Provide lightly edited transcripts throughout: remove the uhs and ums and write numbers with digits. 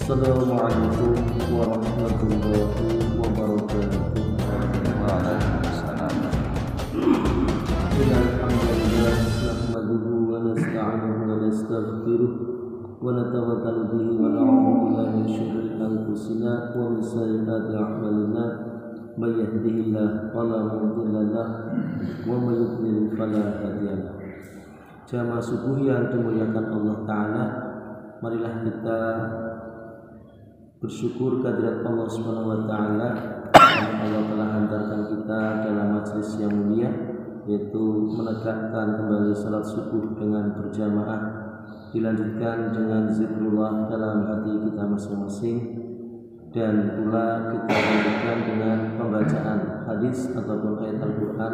Assalamualaikum warahmatullahi wabarakatuh. Waalaikumsalam. Alhamdulillah nahmaduhu wa nasta'inuhu wa nastaghfiruh wa natawakkalu bihi wa na'udzu billahi min shururi anfusina wa min sayyiati a'malina. May yahdihillahu fala mudilla lahu wa may yudlil fala hadiya lahu. Jamaah subuh yang dimuliakan Allah Ta'ala, marilah kita bersyukur kehadirat Allah Subhanahu wa taala karena Allah telah hantarkan kita dalam majelis yang mulia, yaitu menegakkan kembali salat subuh dengan berjamaah, dilanjutkan dengan zikrullah dalam hati kita masing-masing, dan pula kita lanjutkan dengan pembacaan hadis ataupun ayat Al-Quran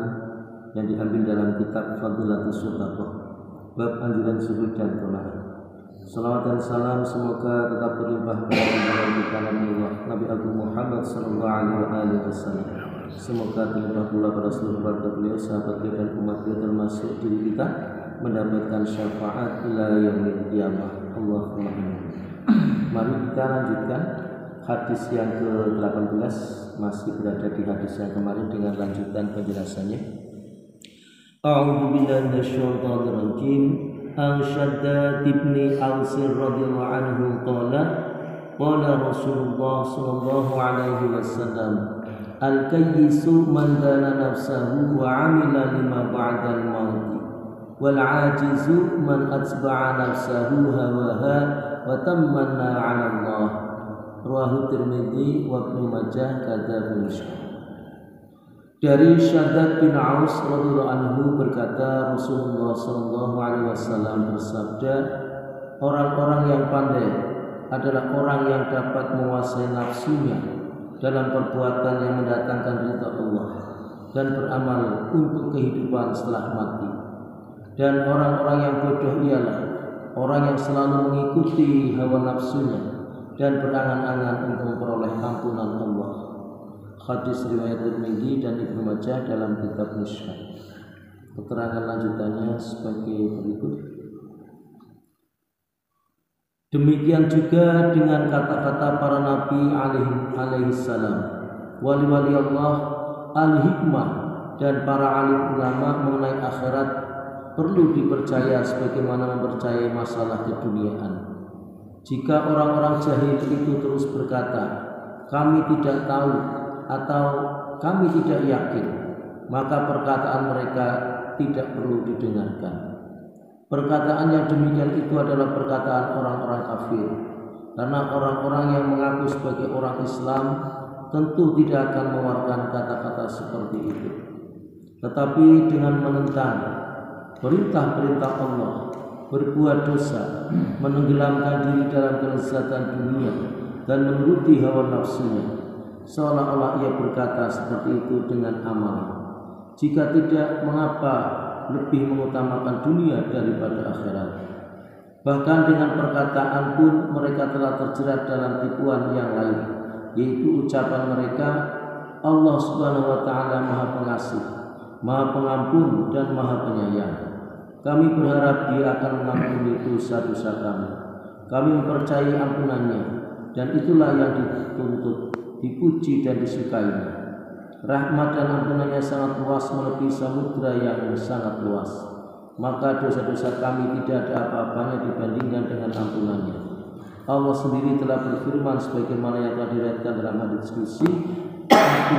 yang diambil dalam kitab Fadilatus Sudaqah bab anjuran zuhud dan qanaah. Salawat dan salam semoga tetap berlimpah pada kita Nabi Agung Muhammad sallallahu alaihi wasallam. Semoga berlimpah pula pada seluruh keluarga beliau, sahabat beliau dan umat beliau, termasuk diri kita, mendapatkan syafaat ila yaumil qiyamah. Allahumma amin. Mari kita lanjutkan hadis yang ke-18, masih berada di hadis yang kemarin dengan lanjutan penjelasannya. A'udzu billahi minasyaitonir rajim. Shaddad ibn Aus radhiyallahu anhu qala Rasulullah sallallahu alaihi wasallam, al-kayyisu man dana nafsahu wa 'amila lima ba'da al-maut, wal 'ajizu man atba'a nafsahu hawaha wa tamanna 'ala Allah. Rawahu Tirmidzi wa Ibnu Majah kadzal Mishkah. Dari Shaddad bin Aus radhiyallahu anhu berkata, Rasulullah sallallahu alaihi wasallam bersabda, orang-orang yang pandai adalah orang yang dapat menguasai nafsunya dalam perbuatan yang mendatangkan ridha Allah dan beramal untuk kehidupan setelah mati. Dan orang-orang yang bodoh ialah orang yang selalu mengikuti hawa nafsunya dan berangan-angan untuk memperoleh ampunan Allah. Hadis riwayat Tirmidzi dan Ibnu Majah dalam kitab Mishkah. Keterangan lanjutannya sebagai berikut. Demikian juga dengan kata-kata para nabi alaihi salam, wali-wali Allah, al-hikmah, dan para alim ulama mengenai akhirat perlu dipercaya sebagaimana mempercayai masalah keduniaan. Jika orang-orang jahil itu terus berkata, kami tidak tahu atau kami tidak yakin, maka perkataan mereka tidak perlu didengarkan. Perkataan yang demikian itu adalah perkataan orang-orang kafir, karena orang-orang yang mengaku sebagai orang Islam tentu tidak akan mengeluarkan kata-kata seperti itu. Tetapi dengan menentang perintah-perintah Allah, berbuat dosa, menenggelamkan diri dalam kelezatan dunia, dan menuruti hawa nafsunya, seolah-olah ia berkata seperti itu dengan amal. Jika tidak, mengapa lebih mengutamakan dunia daripada akhirat? Bahkan dengan perkataan pun mereka telah terjerat dalam tipuan yang lain, yaitu ucapan mereka, Allah Subhanahu wa taala Maha Pengasih, Maha Pengampun, dan Maha Penyayang. Kami berharap Dia akan mengampuni dosa-dosa kami. Kami mempercayai ampunannya, dan itulah yang dituntut, dipuji dan disukainya. Rahmat dan ampunannya sangat luas, melebihi samudra yang sangat luas. Maka dosa-dosa kami tidak ada apa-apanya dibandingkan dengan ampunannya. Allah sendiri telah berfirman sebagaimana yang telah diriwayatkan dalam hadis qudsi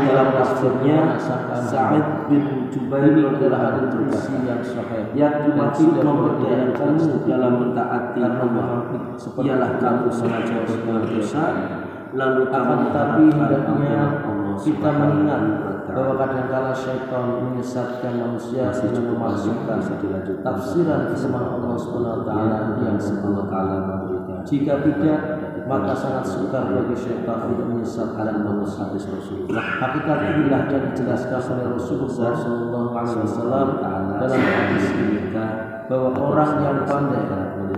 dalam tafsirnya. Sa'id bin Jubair adalah hadis qudsi yang sahih yang dimaksud memberdayakan dalam mentaati Allah. Ialah kamu sengaja berbuat dosa, lalu tapi hendaknya kita mengingat bahwa kadang-kala syaitan menyesatkan manusia dengan memasukkan tafsiran firman Allah Subhanahu wa taala yang sebelum kalam. Jika tidak, maka sangat sukar bagi syaitan untuk menyesatkan manusia. Hakikat inilah yang dijelaskan oleh Rasulullah sallallahu alaihi wasallam dalam hadis ini, bahwa orang yang pandai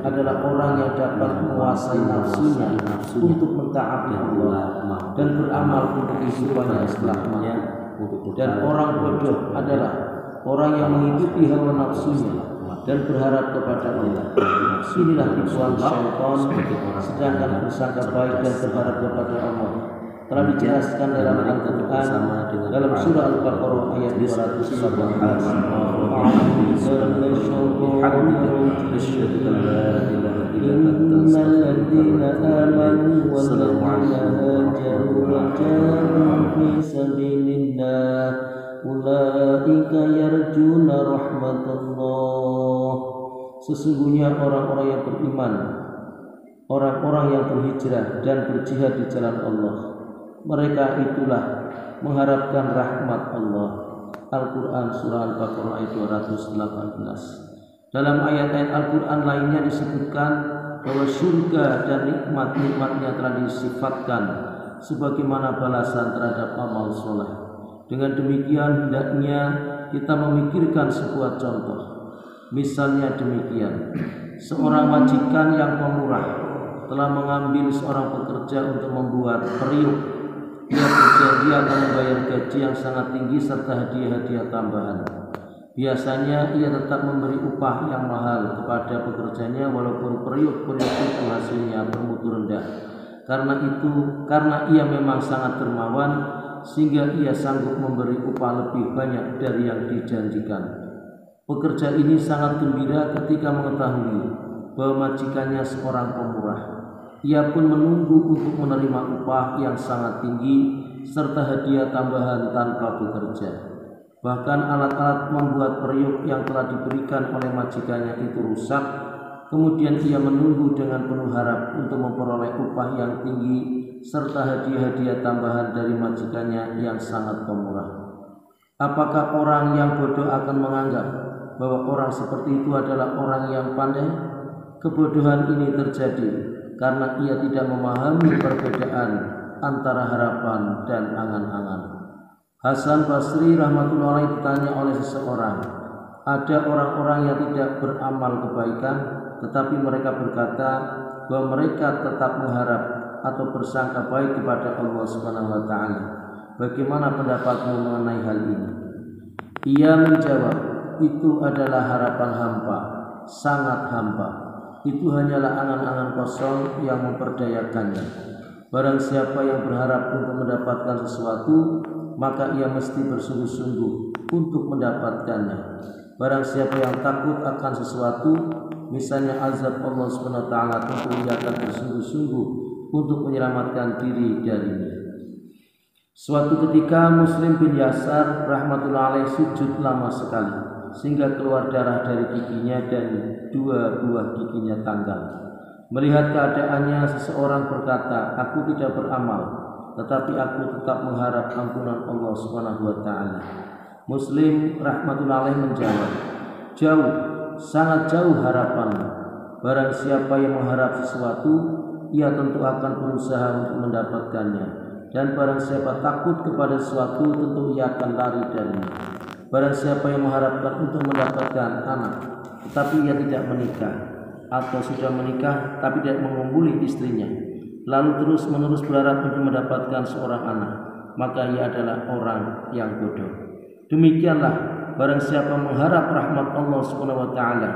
adalah orang yang dapat menguasai nafsunya untuk mentaati Allah dan beramal untuk kehidupannya setelahnya. Dan orang bodoh adalah orang yang mengikuti hawa nafsunya dan berharap kepada Allah. Inilah tipuan syaitan, sedangkan bersangka baik dan berharap kepada Allah telah dijelaskan dalam Al-Quran dalam surah Al-Baqarah ayat 218. Innal ladzina amanu wal ladzina hajaru wa jahadu fi sabilillah ulaika yarjuna rahmatullah. Sesungguhnya orang-orang yang beriman, orang-orang yang berhijrah dan berjihad di jalan Allah, mereka itulah mengharapkan rahmat Allah. Al-Quran surah Al-Baqarah ayat 218. Dalam ayat-ayat Al-Quran lainnya disebutkan bahwa surga dan nikmat-nikmatnya telah disifatkan sebagaimana balasan terhadap amal soleh. Dengan demikian hendaknya kita memikirkan sebuah contoh. Misalnya demikian, seorang majikan yang pemurah telah mengambil seorang pekerja untuk membuat periuk. Ia berjanji akan membayar gaji yang sangat tinggi serta hadiah-hadiah tambahan. Biasanya ia tetap memberi upah yang mahal kepada pekerjanya walaupun periuk-periuk itu hasilnya bermutu rendah. Karena ia memang sangat dermawan sehingga ia sanggup memberi upah lebih banyak dari yang dijanjikan. Pekerja ini sangat gembira ketika mengetahui bahwa majikannya seorang pemurah. Ia pun menunggu untuk menerima upah yang sangat tinggi serta hadiah tambahan tanpa bekerja. Bahkan alat-alat membuat periuk yang telah diberikan oleh majikannya itu rusak. Kemudian ia menunggu dengan penuh harap untuk memperoleh upah yang tinggi serta hadiah-hadiah tambahan dari majikannya yang sangat pemurah. Apakah orang yang bodoh akan menganggap bahwa orang seperti itu adalah orang yang pandai? Kebodohan ini terjadi karena ia tidak memahami perbedaan antara harapan dan angan-angan. Hasan Basri rahmatullahi alaih ditanya oleh seseorang, ada orang-orang yang tidak beramal kebaikan tetapi mereka berkata bahwa mereka tetap mengharap atau bersangka baik kepada Allah Subhanahu wa taala. Bagaimana pendapatmu mengenai hal ini? Ia menjawab, itu adalah harapan hampa, sangat hampa. Itu hanyalah angan-angan kosong yang memperdayakannya. Barang siapa yang berharap untuk mendapatkan sesuatu, maka ia mesti bersungguh-sungguh untuk mendapatkannya. Barang siapa yang takut akan sesuatu, misalnya azab Allah SWT, tentu ia akan bersungguh-sungguh untuk menyelamatkan diri darinya. Suatu ketika Muslim bin Yasar rahmatullah alaih sujud lama sekali sehingga keluar darah dari giginya dan 2 buah giginya tanggal. Melihat keadaannya, seseorang berkata, aku tidak beramal, tetapi aku tetap mengharap ampunan Allah Subhanahu wa taala. Muslim rahmatullahi alaih menjawab, jauh, sangat jauh harapanmu. Barang siapa yang mengharap sesuatu, ia tentu akan berusaha untuk mendapatkannya. Dan barang siapa takut kepada sesuatu, tentu ia akan lari darinya. Barang siapa yang mengharapkan untuk mendapatkan anak, tetapi ia tidak menikah, atau sudah menikah tapi tidak mengumpuli istrinya, lalu terus-menerus berharap untuk mendapatkan seorang anak, maka ia adalah orang yang bodoh. Demikianlah barang siapa mengharap rahmat Allah Subhanahu wa taala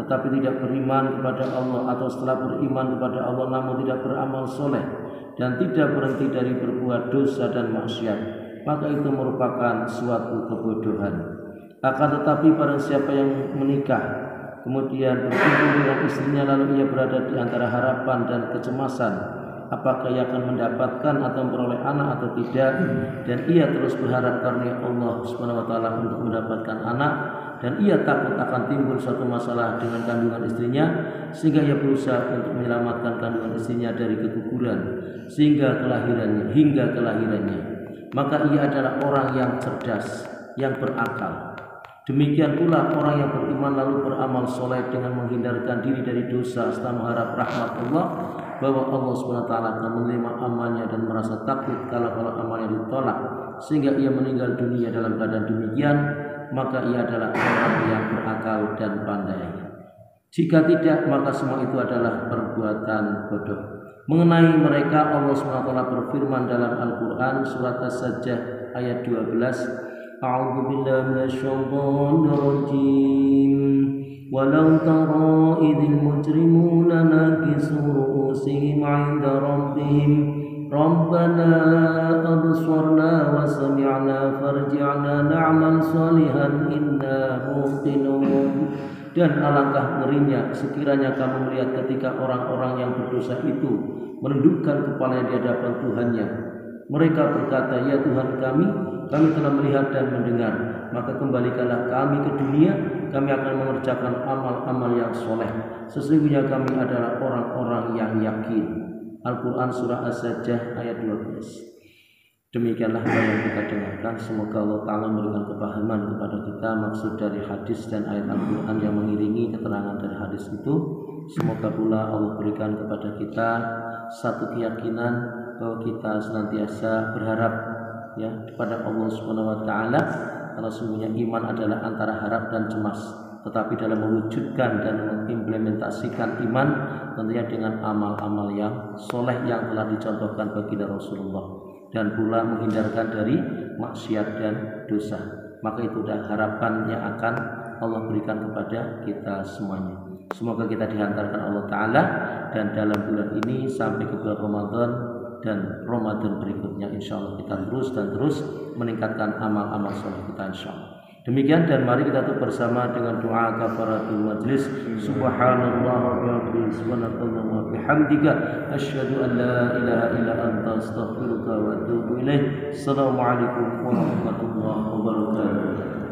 tetapi tidak beriman kepada Allah, atau setelah beriman kepada Allah namun tidak beramal soleh dan tidak berhenti dari berbuat dosa dan maksiat, maka itu merupakan suatu kebodohan. Akan tetapi barang siapa yang menikah kemudian berkumpul dengan istrinya lalu ia berada di antara harapan dan kecemasan, apakah ia akan mendapatkan atau memperoleh anak atau tidak, dan ia terus berharap karunia Allah Subhanahu wa taala untuk mendapatkan anak, dan ia takut akan timbul suatu masalah dengan kandungan istrinya sehingga ia berusaha untuk menyelamatkan kandungan istrinya dari keguguran hingga kelahirannya, maka ia adalah orang yang cerdas, yang berakal. Demikian pula orang yang beriman lalu beramal soleh dengan menghindarkan diri dari dosa serta mengharap rahmat Allah, bahwa Allah SWT akan menerima amalnya dan merasa takut kalau amalnya ditolak sehingga ia meninggal dunia dalam keadaan demikian, maka ia adalah orang yang berakal dan pandai. Jika tidak, maka semua itu adalah perbuatan bodoh. Mengenai mereka, Allah SWT berfirman dalam Al-Quran surat As-Sajdah ayat 12, A'udzu billahi minasyaitonir rajim. Walau tara idzil mujrimuna nakisu ru'usihim 'inda rabbihim Rabbana absarna wa sami'na farji'na na'mal salihan inna muqinun. Dan alangkah ngerinya sekiranya kamu melihat ketika orang-orang yang berdosa itu menundukkan kepalanya di hadapan Tuhannya. Mereka berkata, ya Tuhan kami telah melihat dan mendengar, maka kembalikanlah kami ke dunia, kami akan mengerjakan amal-amal yang soleh. Sesungguhnya kami adalah orang-orang yang yakin. Al-Quran Surah As-Sajdah ayat 12. Demikianlah apa yang kita dengarkan. Semoga Allah Ta'ala memberikan kepahaman kepada kita maksud dari hadis dan ayat Al-Quran yang mengiringi keterangan dari hadis itu. Semoga pula Allah berikan kepada kita satu keyakinan bahwa kita senantiasa berharap ya kepada Allah Subhanahu wa Ta'ala, karena sungguhnya iman adalah antara harap dan cemas. Tetapi dalam mewujudkan dan mengimplementasikan iman tentunya dengan amal-amal yang soleh yang telah dicontohkan baginda Rasulullah, dan pula menghindarkan dari maksiat dan dosa. Maka itu adalah harapan yang akan Allah berikan kepada kita semuanya. Semoga kita dihantarkan Allah Ta'ala dan dalam bulan ini sampai ke bulan Ramadan dan Ramadan berikutnya, insya Allah kita terus meningkatkan amal-amal soleh kita, insya Allah. Demikian, dan mari kita tutup bersama dengan doa kafaratul majlis. Subhanallah wa bihamdihi, subhanallah wa bihamdika, asyhadu an la ilaha illa anta, astaghfiruka wa atubu ilaik. Assalamualaikum warahmatullahi wabarakatuh.